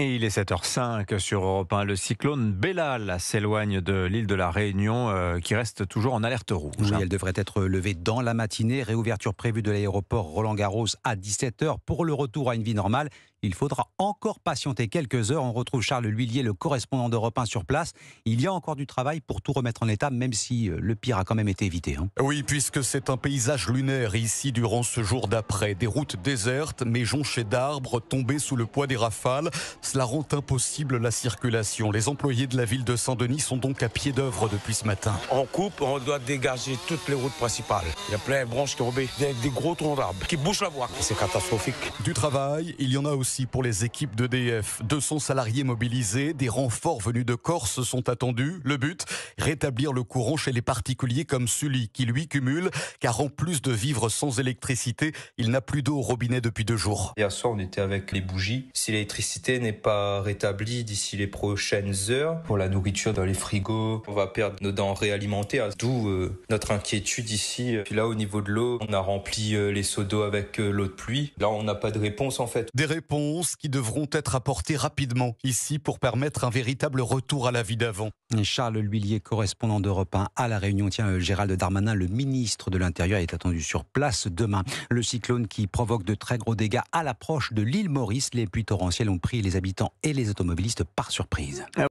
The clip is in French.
Et il est 7h05 sur Europe 1. Le cyclone Bellal s'éloigne de l'île de la Réunion qui reste toujours en alerte rouge. Oui, elle devrait être levée dans la matinée. Réouverture prévue de l'aéroport Roland-Garros à 17h. Pour le retour à une vie normale, il faudra encore patienter quelques heures. On retrouve Charles L'Huillier, le correspondant d'Europe 1 sur place. Il y a encore du travail pour tout remettre en état, même si le pire a quand même été évité. Oui, puisque c'est un paysage lunaire ici durant ce jour d'après. Des routes désertes, mais jonchées d'arbres tombés sous le poids des rafales. Cela rend impossible la circulation. Les employés de la ville de Saint-Denis sont donc à pied d'œuvre depuis ce matin. On coupe, on doit dégager toutes les routes principales. Il y a plein de branches tombées, des gros troncs d'arbres qui bouchent la voie. C'est catastrophique. Du travail, il y en a aussi pour les équipes d'EDF. 200 salariés mobilisés, des renforts venus de Corse sont attendus. Le but, rétablir le courant chez les particuliers comme Sully, qui lui cumule, car en plus de vivre sans électricité, il n'a plus d'eau au robinet depuis 2 jours. Hier soir, on était avec les bougies. Si l'électricité n'est pas rétablie d'ici les prochaines heures, pour la nourriture dans les frigos, on va perdre nos denrées alimentaires. D'où notre inquiétude ici. Puis là, au niveau de l'eau, on a rempli les seaux d'eau avec l'eau de pluie. Là, on n'a pas de réponse en fait. Des réponses qui devront être apportées rapidement ici pour permettre un véritable retour à la vie d'avant. Charles L'Huillier, correspondant d'Europe 1 à La Réunion. Tiens, Gérald Darmanin, le ministre de l'Intérieur, est attendu sur place demain. Le cyclone qui provoque de très gros dégâts à l'approche de l'île Maurice. Les pluies torrentielles ont pris les habitants et les automobilistes par surprise.